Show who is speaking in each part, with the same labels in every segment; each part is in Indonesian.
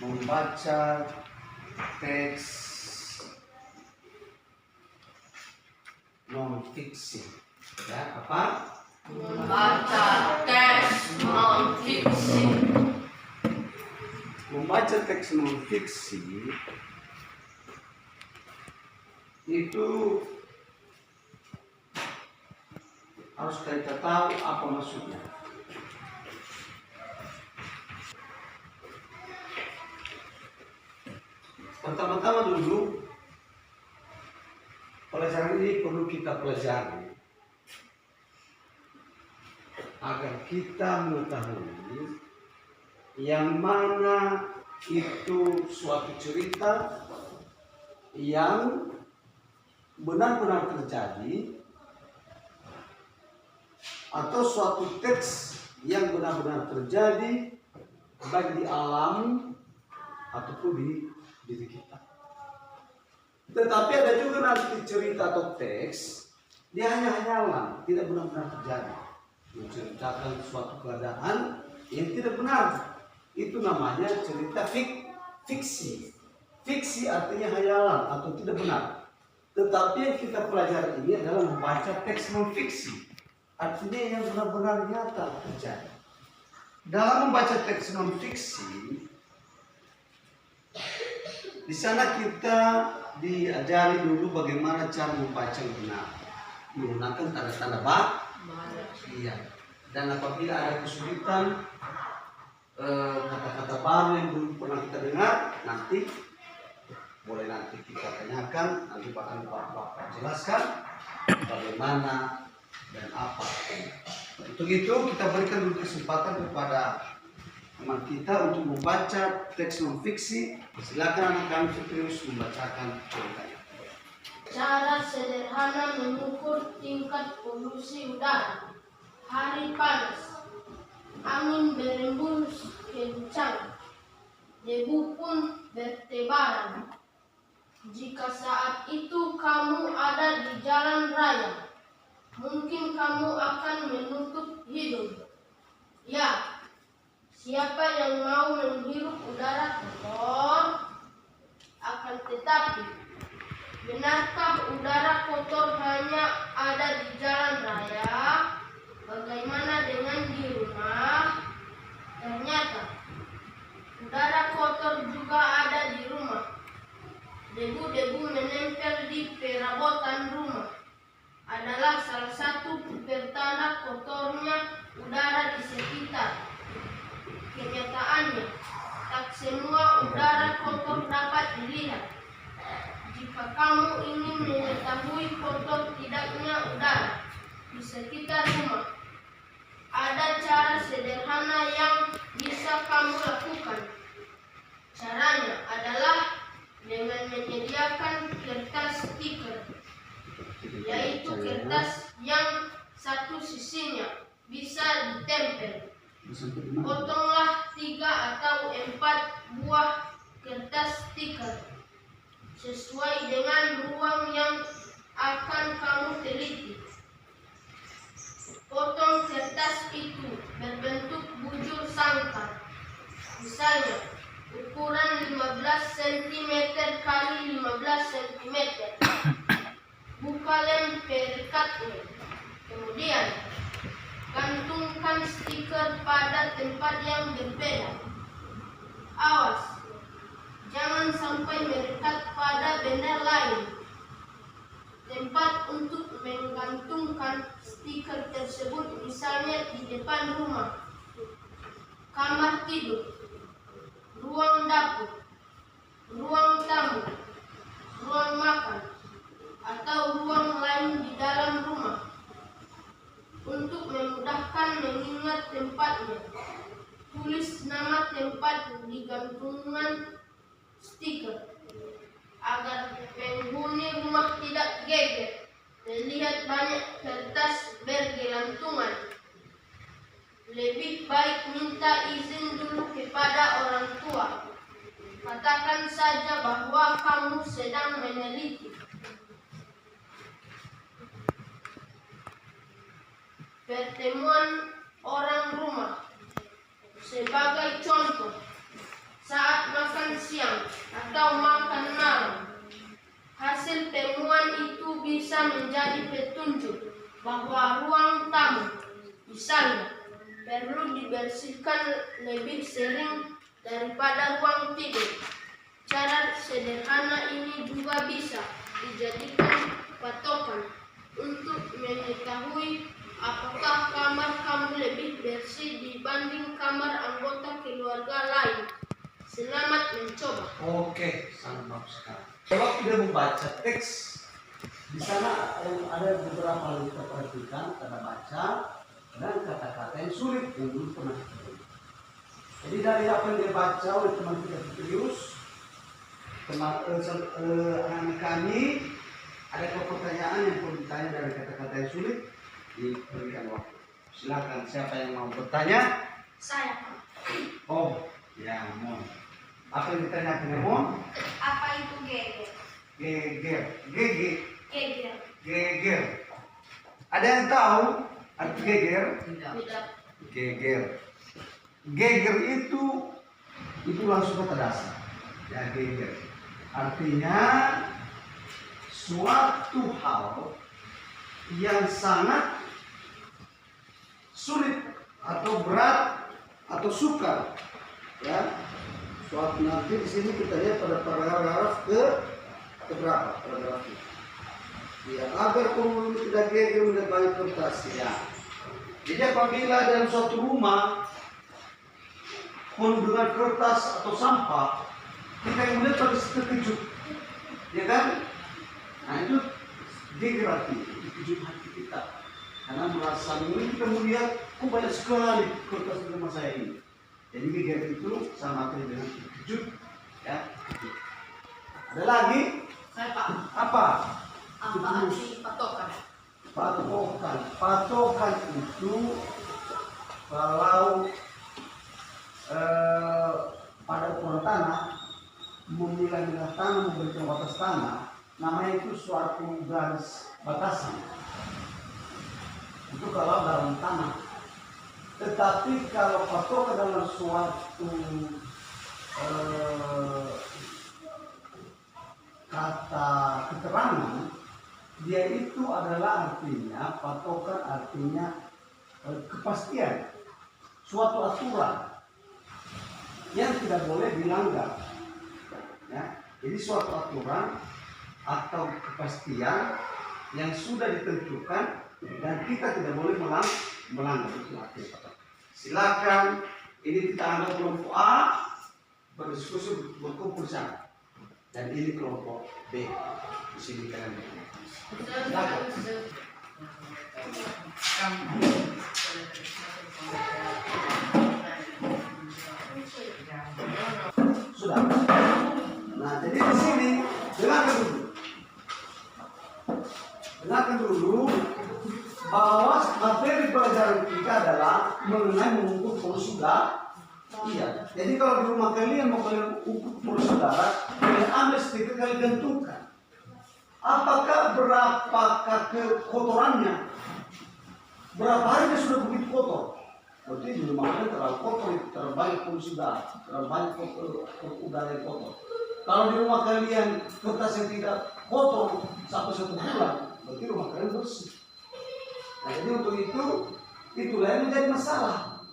Speaker 1: membaca teks non fiksi. Ya, apa?
Speaker 2: Membaca teks non fiksi.
Speaker 1: Membaca teks non fiksi itu harus kita tahu apa maksudnya. Pertama-tama dulu, pelajaran ini perlu kita pelajari agar kita mengetahui yang mana itu suatu cerita yang benar-benar terjadi atau suatu teks yang benar-benar terjadi baik di alam ataupun di diri kita. Tetapi ada juga nanti cerita atau teks dia hanya hayalan, tidak benar-benar terjadi, menceritakan suatu keadaan yang tidak benar. Itu namanya cerita fiksi. Fiksi artinya hayalan atau tidak benar. Tetapi yang kita pelajari ini adalah membaca teks non fiksi, artinya yang benar-benar nyata terjadi. Dalam membaca teks non fiksi, di sana kita diajari dulu bagaimana cara membaca yang benar, menggunakan tanda-tanda iya. Dan apabila ada kesulitan, kata-kata baru yang belum pernah kita dengar, nanti boleh nanti kita tanyakan, nanti bahkan Bapak jelaskan bagaimana dan apa. Untuk itu kita berikan dulu kesempatan kepada teman kita untuk membaca teks non fiksi. Silakan anak kami Fitrius membacakan ceritanya.
Speaker 2: Cara sederhana mengukur tingkat polusi udara. Hari panas, angin berembus kencang, debu pun bertebaran. Jika saat itu kamu ada di jalan raya, mungkin kamu akan menutup hidung. Ya, siapa yang mau menghirup udara kotor? Akan tetapi, benarkah udara kotor hanya ada di jalan raya? Bagaimana dengan di rumah? Ternyata, udara kotor juga ada di rumah. Debu-debu menempel di perabotan rumah adalah salah satu pertanda kotornya udara di sekitar. Kenyataannya, tak semua udara kotor dapat dilihat. Jika kamu ingin mengetahui kotor tidaknya udara di sekitar rumah, ada cara sederhana yang bisa kamu lakukan. Caranya adalah dengan menyediakan kertas stiker, yaitu kertas yang satu sisinya bisa ditempel. Potonglah 3 atau 4 buah kertas stiker sesuai dengan ruang yang akan kamu teliti. Potong kertas itu berbentuk bujur sangkar. Misalnya, ukuran 15 cm kali 15 cm. Buka lem perikatnya. Kemudian, gantungkan stiker pada tempat yang berbeda. Awas, jangan sampai merekat pada benda lain. Tempat untuk menggantungkan stiker tersebut misalnya di depan rumah, kamar tidur, ruang dapur, ruang tamu, ruang makan, atau ruang lain di dalam rumah. Untuk memudahkan mengingat tempatnya, tulis nama tempat di gantungan stiker agar penghuni rumah tidak geger melihat banyak kertas bergelantungan. Lebih baik minta izin dulu kepada orang tua. Katakan saja bahwa kamu sedang meneliti. Pertemuan orang rumah. Sebagai contoh, saat makan atau makan malam. Hasil temuan itu bisa menjadi petunjuk bahwa ruang tamu, misalnya, perlu dibersihkan lebih sering daripada ruang tidur. Cara sederhana ini juga bisa dijadikan patokan untuk mengetahui apakah kamar kamu lebih bersih dibanding kamar anggota keluarga lain. Selamat mencoba.
Speaker 1: Oke, sangat bagus sekali. Kalau tidak membaca teks, di sana ada beberapa hal kita perhatikan, kita baca, dan kata-kata yang sulit yang belum pernah kita dengar. Jadi dari apa yang dia baca oleh teman kita Petrus, anak kami, ada pertanyaan yang perlu ditanya dari kata-kata yang sulit, diberikan waktu. Silakan, siapa yang mau bertanya?
Speaker 2: Saya, Pak.
Speaker 1: Oh, ya, mohon. Apa yang ditanyakan, mohon?
Speaker 2: Apa itu geger?
Speaker 1: Geger.
Speaker 2: Geger.
Speaker 1: Geger. Ada yang tahu arti geger?
Speaker 2: Tidak.
Speaker 1: Geger. Geger itu langsung kata dasar. Ya, geger. Artinya suatu hal yang sangat sulit atau berat atau sukar. Ya. Suatu nanti di sini kita lihat pada paragraf ke berapa? Paragraf ini. Ya, agar penghuni tidak geger melihat banyak kertas. Ya. Jadi apabila dalam suatu rumah penuh dengan kertas atau sampah, kita yang melihat pada terkejut, ya kan? Nah itu geger hati, terkejut hati kita, karena merasa ini kita melihat kok banyak sekali kertas di rumah saya ini. Jadi geger itu sama dengan terkejut, ya. Ada lagi?
Speaker 2: Saya, Pak.
Speaker 1: Apa?
Speaker 2: Apa arti patokan?
Speaker 1: Patokan. Patokan itu kalau pada ukuran tanah, memilah-milah tanah, memberikan batas tanah, namanya itu suatu garis batasan. Itu kalau dalam tanah. Tetapi kalau patokan dalam suatu kata keterangan, dia itu adalah artinya, patokan artinya kepastian, suatu aturan yang tidak boleh dilanggar. Ya, jadi suatu aturan atau kepastian yang sudah ditentukan dan kita tidak boleh melanggar itu artinya. Silakan, ini kita anggap kelompok A berdiskusi berkumpul sana, dan ini kelompok B di sini kalian. Silakan. Sudah. Nah, jadi di sini dengarkan dulu bahwa materi pelajaran kita adalah mengenai mengukur polusi udara. Iya. Jadi kalau di rumah kalian mau kalian ukur polusi udara, kalian ambil stiker, kalian gantungkan. Apakah berapakah kekotorannya? Berapa hari dia sudah begitu kotor? Berarti di rumah kalian terlalu kotor, terlalu banyak polusi udara, terlalu banyak udara yang kotor. Kalau di rumah kalian kertas yang tidak kotor sampai 1 bulan, berarti rumah kalian bersih. Nah, jadi untuk itulah yang menjadi masalah.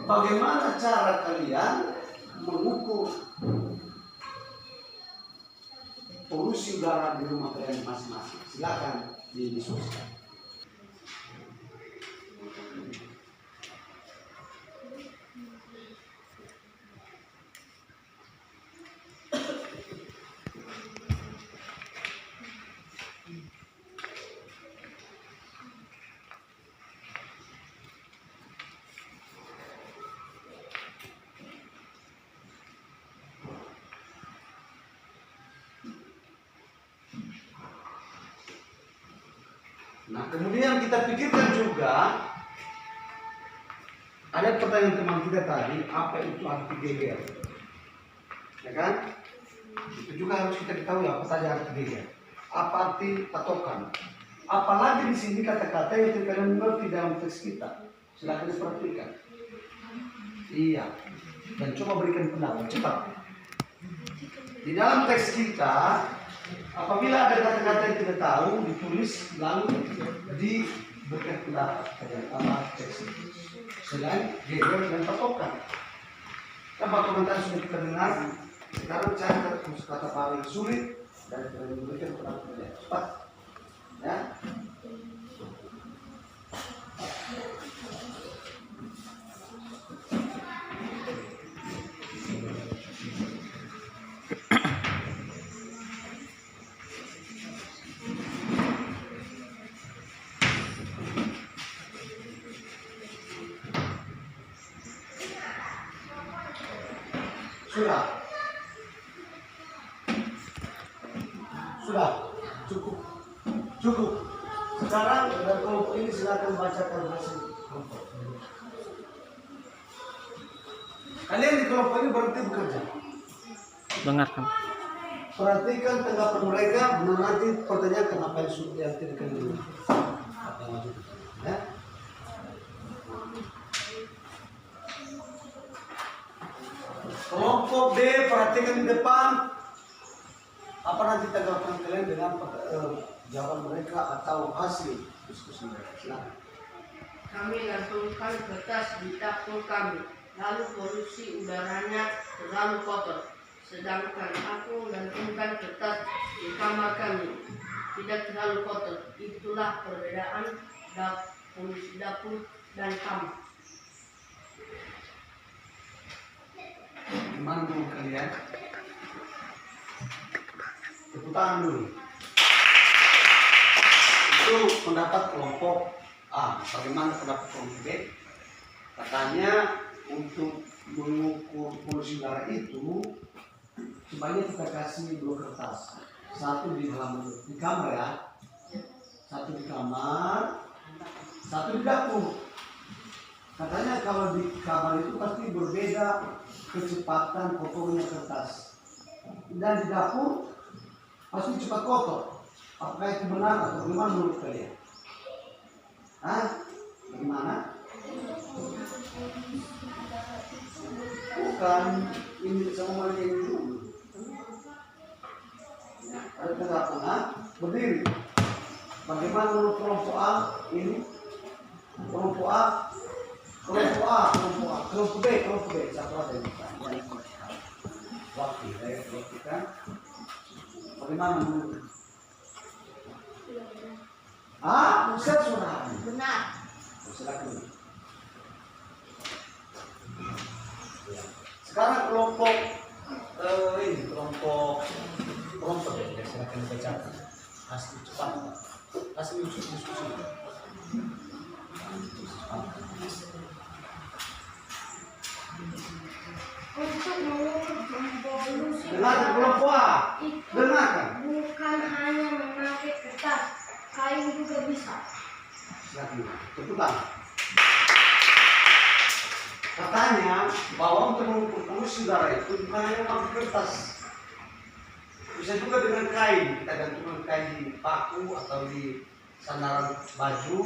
Speaker 1: Bagaimana cara kalian mengukur polusi udara di rumah kalian masing-masing? Silakan didiskusikan. Nah, kemudian kita pikirkan juga, ada pertanyaan teman kita tadi, apa itu arti geger? Ya kan? Itu juga harus kita ketahui apa saja arti geger. Apa arti patokan? Apalagi di sini kata-kata yang kalian mengerti dalam teks kita. Silakan diperhatikan. Iya. dan coba berikan pendapat cepat. Di dalam teks kita, apabila ada kata-kata yang tidak tahu, ditulis lalu diberikan pendapat dalam teks itu. Selain geger dan patokan. Apa komentar sudah kita dengar? Sekarang cari kata paling sulit dan memberikan pendapat yang cepat. Ya. Sudah, cukup. Sekarang dari kelompok ini silakan bacakan hasil kelompok. Kalian di kelompok ini berhenti bekerja.
Speaker 3: Dengarkan.
Speaker 1: Perhatikan tanggapan mereka, nanti pertanyaan kenapa yang tidak kalian ya. Kelompok B, perhatikan di depan. Apa nanti tanggapan kalian dengan jawaban mereka atau hasil diskusi mereka? Silakan.
Speaker 4: Kami gantungkan kertas di dapur kami, lalu polusi udaranya terlalu kotor. Sedangkan aku gantungkan kertas di kamar kami, tidak terlalu kotor. Itulah perbedaan polusi dapur dan kamar.
Speaker 1: Gimana dulu kalian? Tepuk tangan dulu. Itu pendapat kelompok A. Bagaimana pendapat kelompok B? Katanya untuk mengukur polusi udara itu sebanyak kita kasih 2 kertas. Satu di halaman di kamar ya. Satu di kamar, satu di dapur. Katanya kalau di kamar itu pasti berbeda kecepatan kotornya kertas. Dan di dapur pasti cepat kotor. Apakah itu benar atau bagaimana menurut kalian? Hah? Bagaimana? Bukan ini sama mereka ini dulu. Ada tengah-tengah berdiri. Bagaimana menurut kelompok A ini? Kelompok A, kelompok B. Satu ada yang waktu kita. Bagaimana menurut? Ustaz sudah.
Speaker 2: Benar.
Speaker 1: Silakan. Sekarang kelompok ini kelompok ya, silakan bacakan. Hasil cepat. Hasil diskusi.
Speaker 5: Untuk mengukur polusi
Speaker 1: Dengarkan kelompok A. Dengarkan.
Speaker 5: bukan hanya memakai kertas, kain juga bisa.
Speaker 1: Silakan. Tepukan. Katanya bahwa untuk mengukur polusi udara itu bukan hanya memakai kertas. Bisa juga dengan kain. Kita gantungkan kain di paku atau di sandaran baju.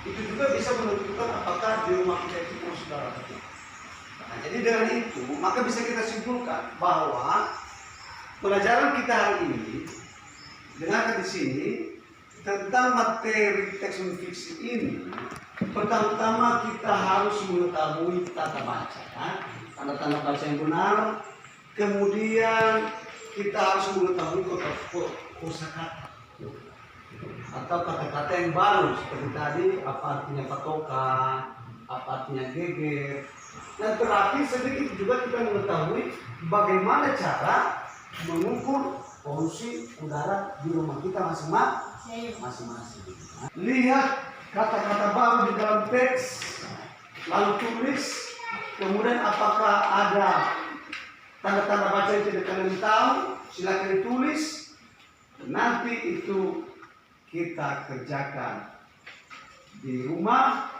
Speaker 1: Itu juga bisa menentukan apakah di rumah kita itu polusi udara atau tidak. Nah, jadi dengan itu maka bisa kita simpulkan bahwa pelajaran kita hari ini dengarkan di sini tentang materi teks non fiksi ini. Pertama-tama kita harus mengetahui tata baca, tanda-tanda baca yang benar. Kemudian kita harus mengetahui kosakata atau kata-kata yang baru seperti tadi apa artinya patokan, apa artinya geger. Dan terakhir sedikit juga kita mengetahui bagaimana cara mengukur polusi udara di rumah kita masing-masing. Lihat kata-kata baru di dalam teks, lalu tulis, kemudian apakah ada tanda-tanda baca yang tidak kalian tahu, silakan ditulis. Nanti itu kita kerjakan di rumah.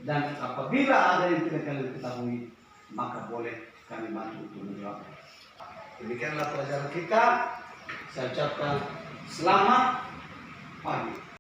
Speaker 1: Dan apabila ada yang tidak kalian ketahui, maka boleh kami bantu untuk menjawab. Demikianlah pelajaran kita. Saya ucapkan selamat pagi.